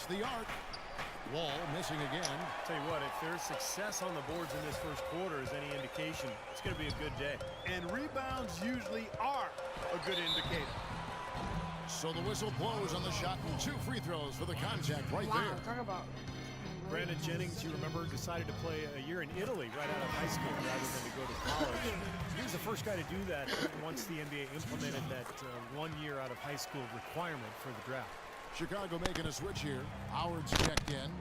the arc. Wall missing again. Tell you what, if there's success on the boards in this first quarter is any indication, it's going to be a good day. And rebounds usually are a good indicator. So the whistle blows on the shot, and 2 free throws for the contact right there. Talk about Brandon Jennings, you remember, decided to play a year in Italy right out of high school rather than to go to college. He was the first guy to do that once the NBA implemented that 1 year out of high school requirement for the draft. Chicago making a switch here. Howard's checked in.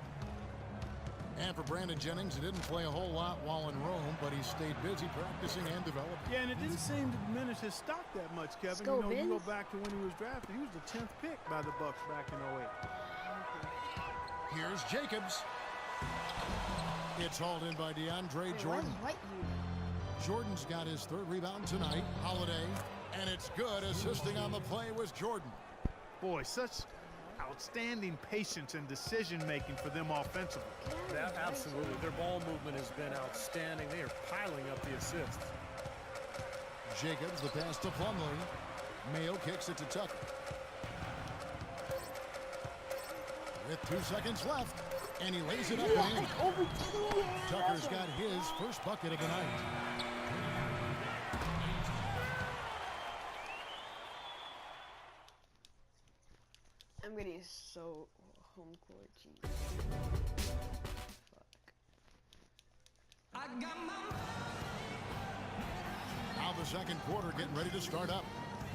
And for Brandon Jennings, he didn't play a whole lot while in Rome, but he stayed busy practicing and developing. Yeah, and it didn't seem to diminish his stock that much, Kevin. Go, you know, Vince. you go back to when he was drafted, he was the 10th pick by the Bucks back in 08. Here's Jacobs. It's hauled in by DeAndre Jordan. Jordan's got his 3rd rebound tonight. Holiday, and it's good. Assisting on the play was Jordan. Boy, such outstanding patience and decision-making for them offensively. Absolutely. Their ball movement has been outstanding. They are piling up the assists. Jacobs, the pass to Plumlee. Mayo kicks it to Tucker. With 2 seconds left, and he lays it up and in. Tucker's got his first bucket of the night. I'm getting so home court. Jeez. Fuck. Now the second quarter getting ready to start up.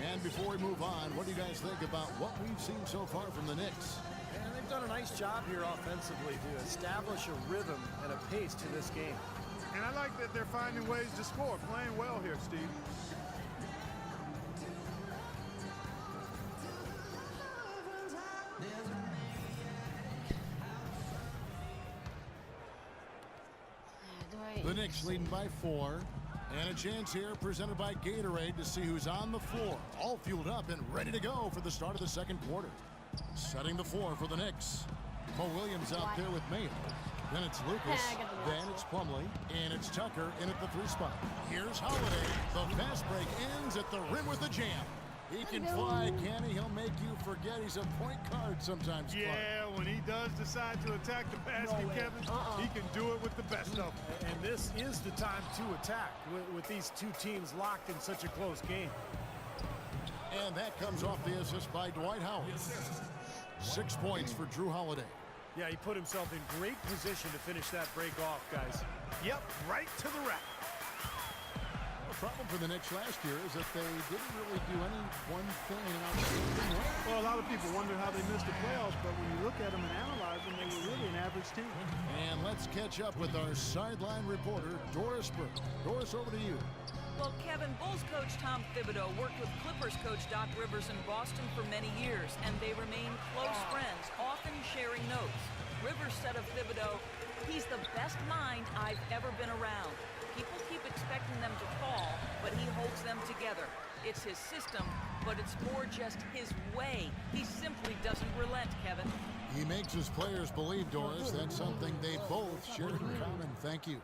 And before we move on, what do you guys think about what we've seen so far from the Knicks? And they've done a nice job here offensively to establish a rhythm and a pace to this game. And I like that they're finding ways to score, playing well here, Steve. The Knicks leading by 4. And a chance here presented by Gatorade to see who's on the floor. All fueled up and ready to go for the start of the second quarter. Setting the floor for the Knicks. Mo Williams out there with Mayo. Then it's Lucas. Then it's Plumlee. And it's Tucker in at the 3 spot. Here's Holiday. The fast break ends at the rim with the jam. He can fly, can he? He'll make you forget he's a point guard sometimes. Yeah, when he does decide to attack the basket, Kevin, he can do it with the best of them. And this is the time to attack with these 2 teams locked in such a close game. And that comes off the assist by Dwight Howard. 6 points for Drew Holiday. Yeah, he put himself in great position to finish that break off, guys. Yep, right to the rack. The problem for the Knicks last year is that they didn't really do any one thing outstanding way. Well, a lot of people wonder how they missed the playoffs, but when you look at them and analyze them, they were really an average team. And let's catch up with our sideline reporter, Doris Burke. Doris, over to you. Well, Kevin, Bulls coach Tom Thibodeau worked with Clippers coach Doc Rivers in Boston for many years, and they remain close friends, often sharing notes. Rivers said of Thibodeau, "He's the best mind I've ever been around. People keep expecting them to fall, but he holds them together. It's his system, but it's more just his way. He simply doesn't relent, Kevin." He makes his players believe, Doris. That's something they both share in common. Thank you.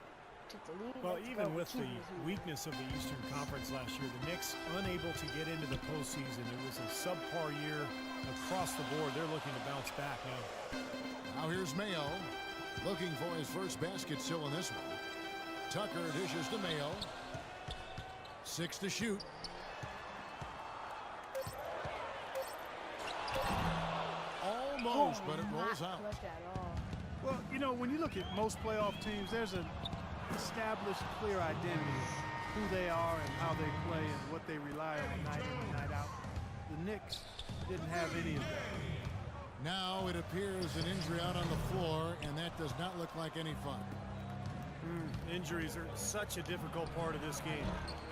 Well, even with the weakness of the Eastern Conference last year, the Knicks unable to get into the postseason. It was a subpar year across the board. They're looking to bounce back now. Now here's Mayo, looking for his first basket still in this one. Tucker dishes to Mayo. 6 to shoot. Almost, but it rolls out. Well, you know, when you look at most playoff teams, there's an established, clear identity of who they are and how they play and what they rely on night in and night out. The Knicks didn't have any of that. Now it appears an injury out on the floor, and that does not look like any fun. Injuries are such a difficult part of this game.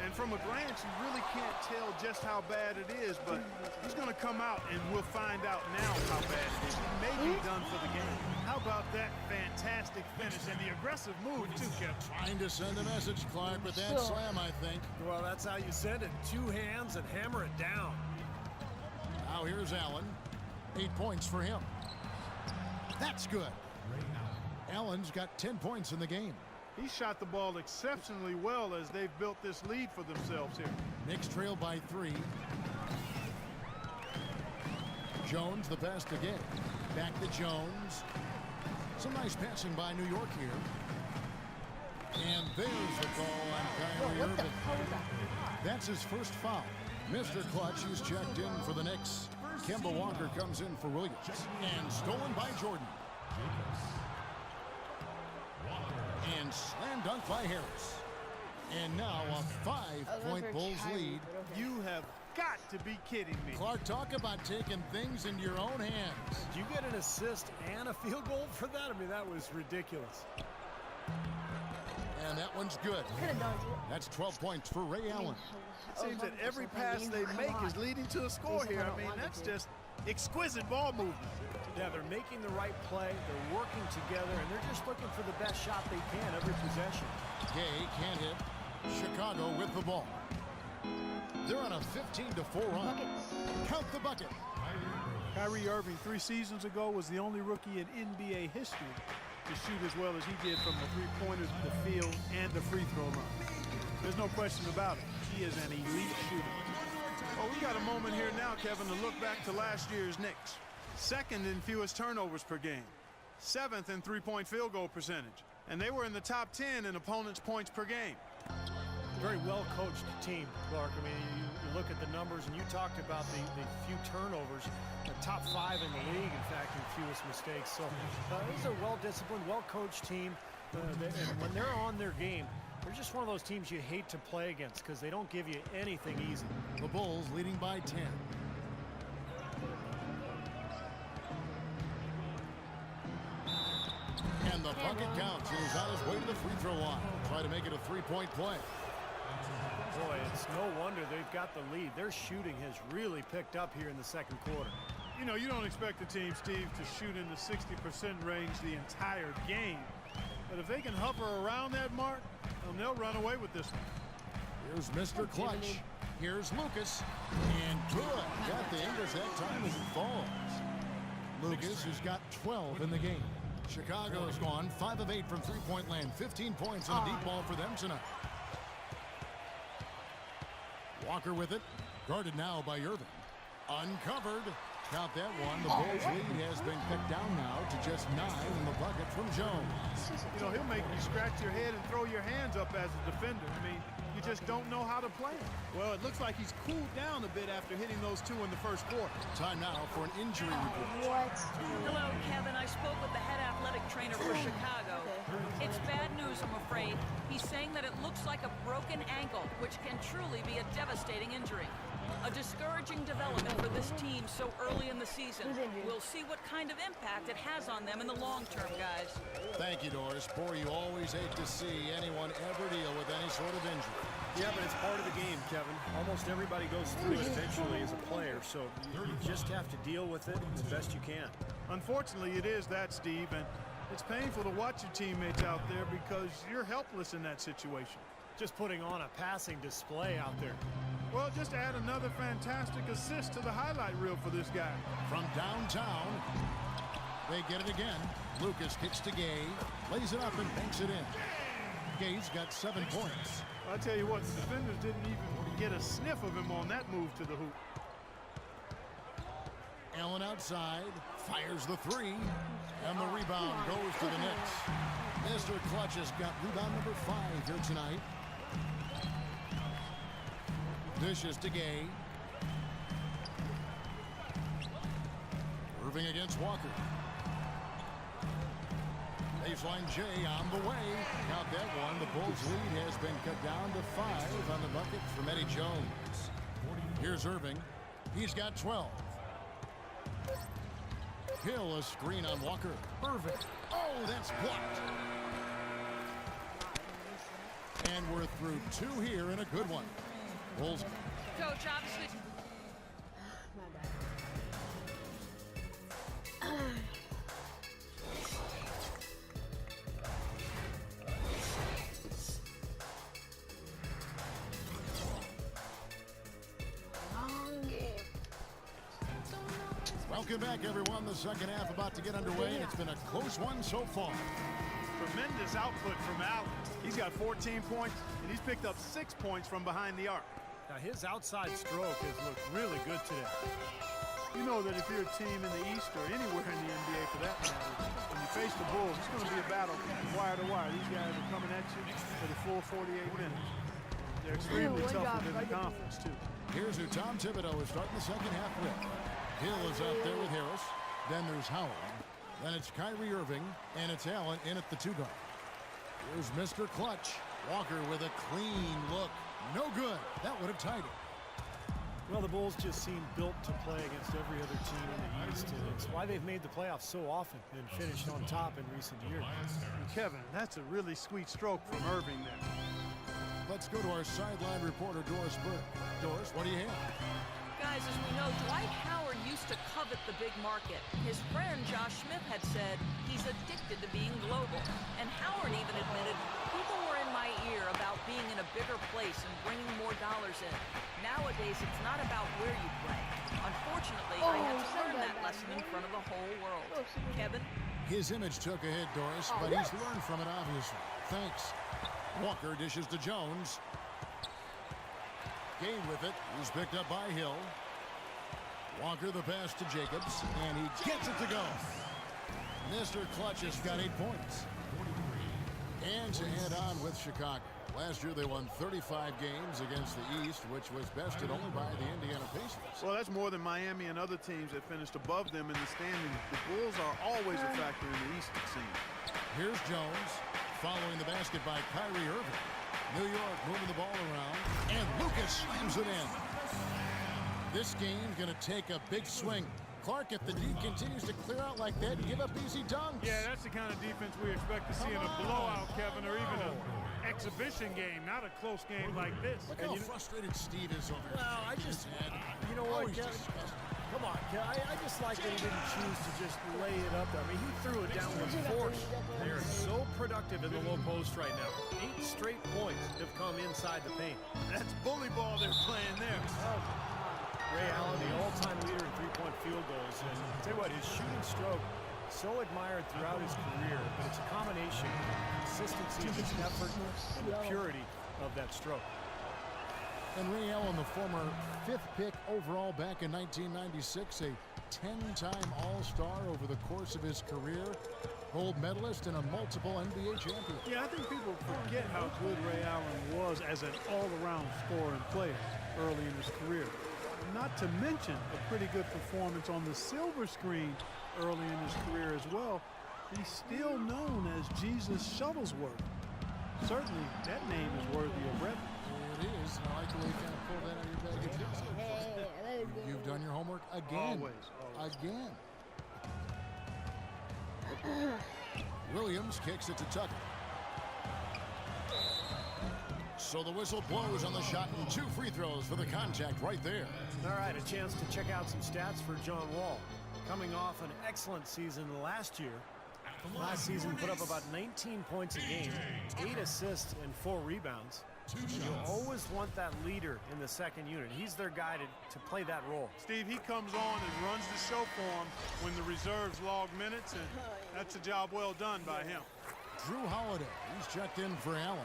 And from a glance, you really can't tell just how bad it is, but he's going to come out, and we'll find out now how bad it is. He may be done for the game. How about that fantastic finish and the aggressive move, too, Kevin? Trying to send a message, Clark, but that slam, I think. Well, that's how you send it. 2 hands and hammer it down. Now here's Allen. 8 points for him. That's good. Allen's got 10 points in the game. He shot the ball exceptionally well as they've built this lead for themselves here. Knicks trail by 3. Jones the pass to Gay. Back to Jones. Some nice passing by New York here. And there's the call on Kyrie What the Irving. hell was that? That's his first foul. Mr. Clutch, who's checked in for the Knicks. Kemba Walker comes in for Williams. And stolen by Jordan. And slam dunk by Harris. And now a 5-point Bulls lead. You have got to be kidding me. Clark, talk about taking things into your own hands. Did you get an assist and a field goal for that? I mean, that was ridiculous. And that one's good. Could have done it. That's 12 points for Ray Allen. Seems that every pass they make is leading to a score here. I mean, that's just exquisite ball movement. Yeah, they're making the right play. They're working together, and they're just looking for the best shot they can every possession. Gay can't hit. Chicago with the ball. They're on a 15-4 run. Count the bucket. Kyrie Irving 3 seasons ago was the only rookie in NBA history to shoot as well as he did from the three-pointers, the field, and the free throw line. There's no question about it. He is an elite shooter. Well, we got a moment here now, Kevin, to look back to last year's Knicks. 2nd in fewest turnovers per game. 7th in three-point field goal percentage. And they were in the top 10 in opponents' points per game. Very well-coached team, Clark. I mean, you look at the numbers, and you talked about the few turnovers. The top 5 in the league, in fact, in fewest mistakes. So this is a well-disciplined, well-coached team. And when they're on their game, they're just one of those teams you hate to play against because they don't give you anything easy. The Bulls leading by 10. And the bucket counts. He was on his way to the free throw line. Try to make it a 3-point play. Boy, it's no wonder they've got the lead. Their shooting has really picked up here in the second quarter. You know, you don't expect the team, Steve, to shoot in the 60% range the entire game. But if they can hover around that mark, then they'll run away with this one. Here's Mr. Clutch. Here's Lucas. And good. Got the Ingles that time as it falls. Lucas, who's got 12 in the game. Chicago has gone 5 of 8 from three-point land. 15 points and a deep ball for them tonight. Walker with it. Guarded now by Irving. Uncovered. Count that one. The Bulls lead has been cut down now to just 9 in the bucket from Jones. You know, he'll make you scratch your head and throw your hands up as a defender. I mean, you just don't know how to play him. Well, it looks like he's cooled down a bit after hitting those 2 in the first quarter. Time now for an injury report. What? Hello, Kevin. I spoke with the head athletic trainer for Chicago. It's bad news, I'm afraid. He's saying that it looks like a broken ankle, which can truly be a devastating injury. A discouraging development for this team so early in the season. We'll see what kind of impact it has on them in the long term, guys. Thank you, Doris. Boy, you always hate to see anyone ever deal with any sort of injury. Yeah, but it's part of the game, Kevin. Almost everybody goes through it eventually as a player, so you just have to deal with it as best you can. Unfortunately, it is that, Steve, and it's painful to watch your teammates out there because you're helpless in that situation. Just putting on a passing display out there. Well, just add another fantastic assist to the highlight reel for this guy. From downtown, they get it again. Lucas kicks to Gay, lays it up and banks it in. Gay's got 7 points. I'll tell you what, the defenders didn't even get a sniff of him on that move to the hoop. Allen outside, fires the 3, and the rebound goes to the Knicks. Mr. Clutch has got rebound number 5 here tonight. Dishes to Gay. Irving against Walker. Baseline J on the way. Count that one. The Bulls lead has been cut down to 5 on the bucket from Eddie Jones. Here's Irving. He's got 12. Hill, a screen on Walker. Irving. Oh, that's blocked. And we're through 2 here in a good one. Bulls. Coach, obviously. Welcome back, everyone. The second half about to get underway, and it's been a close one so far. Tremendous output from Allen. He's got 14 points, and he's picked up 6 points from behind the arc. Now, his outside stroke has looked really good today. You know that if you're a team in the East or anywhere in the NBA for that matter, when you face the Bulls, it's going to be a battle wire to wire. These guys are coming at you for the full 48 minutes. They're extremely tough within the conference, too. Here's who Tom Thibodeau is starting the second half with. Hill is out there with Harris. Then there's Howard. Then it's Kyrie Irving, and it's Allen in at the 2 guard. Here's Mr. Clutch. Walker with a clean look. No good. That would have tied it. Well, the Bulls just seem built to play against every other team in the East, and it's why they've made the playoffs so often and finished on top in recent years. And Kevin, that's a really sweet stroke from Irving there. Let's go to our sideline reporter, Doris Burke. Doris, what do you have? Guys, as we know, Dwight Howard used to covet the big market. His friend Josh Smith had said he's addicted to being global. And Howard even admitted people were in my ear about being in a bigger place and bringing more dollars in. Nowadays, it's not about where you play. Unfortunately, I had to learn that lesson in front of the whole world. Kevin? His image took a hit, Doris, but he's learned from it, obviously. Thanks. Walker dishes to Jones. Gain with it. He's picked up by Hill. Walker the pass to Jacobs, and he gets it to go. Mr. Clutch has got 8 points. And to add on with Chicago. Last year they won 35 games against the East, which was bested only by the Indiana Pacers. Well, that's more than Miami and other teams that finished above them in the standings. The Bulls are always a factor in the East, it seems. Here's Jones, following the basket by Kyrie Irving. New York moving the ball around, and Lucas slams it in. This game's going to take a big swing. Clark, if the D continues to clear out like that, give up easy dunks. Yeah, that's the kind of defense we expect to see in a blowout, Kevin, or even an exhibition game, not a close game like this. Look how frustrated Steve is over here. Well, I just, you know what, Kevin? Come on, Kevin. I just like that he didn't choose to just lay it up there. I mean, he threw it down with force. They are so productive in the low post right now. 8 straight points have come inside the paint. That's bully ball they're playing there. Ray Allen, the all-time leader in three-point field goals. And I'll tell you what, his shooting stroke, so admired throughout his career, but it's a combination of consistency of his effort and the purity of that stroke. And Ray Allen, the former 5th pick overall back in 1996, a 10-time All-Star over the course of his career, gold medalist and a multiple NBA champion. Yeah, I think people forget how good Ray Allen was as an all-around scoring player early in his career. Not to mention a pretty good performance on the silver screen early in his career as well. He's still known as Jesus Shuttlesworth. Certainly, that name is worthy of reference. It is. I like the way you kind of pull that out of your bag. You've done your homework again. Always. Again. Williams kicks it to Tucker. So the whistle blows on the shot and 2 free throws for the contact right there. All right, a chance to check out some stats for John Wall. Coming off an excellent season last year. Last season put up about 19 points a game, 8 assists and 4 rebounds. You always want that leader in the second unit. He's their guy to play that role. Steve, he comes on and runs the show for him when the reserves log minutes, and that's a job well done by him. Drew Holiday, he's checked in for Allen.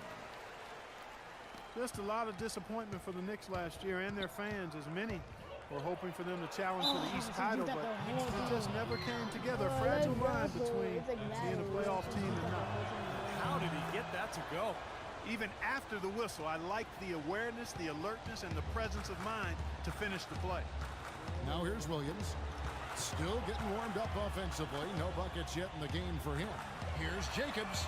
Just a lot of disappointment for the Knicks last year and their fans, as many were hoping for them to challenge for the East title, but it just never came together. Fragile line between being a playoff team and not. How did he get that to go? Even after the whistle, I liked the awareness, the alertness, and the presence of mind to finish the play. Now here's Williams. Still getting warmed up offensively. No buckets yet in the game for him. Here's Jacobs.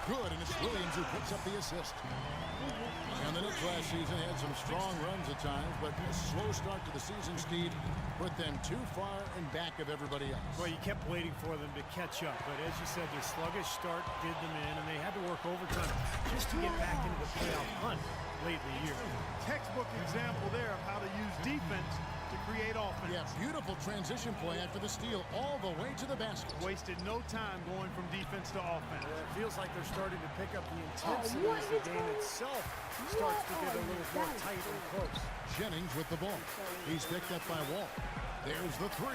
Good, and it's Williams who picks up the assist. And the Knicks last season had some strong runs at times, but a slow start to the season, Steve, put them too far in back of everybody else. Well, you kept waiting for them to catch up, but as you said, their sluggish start did them in, and they had to work overtime just to get back into the playoff hunt late in the year. Textbook example there of how to use defense to create offense. Yeah, beautiful transition play after the steal all the way to the basket. Wasted no time going from defense to offense. It feels like they're starting to pick up the intensity as the game itself starts to get a little more tight and close. Jennings with the ball. He's picked up by Wall. There's the 3.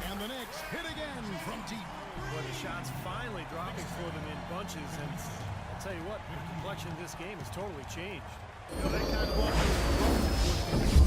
And the Knicks hit again from deep. Well, the shots finally dropping for them in bunches, and I'll tell you what, the complexion of this game has totally changed. You know, that kind of offense was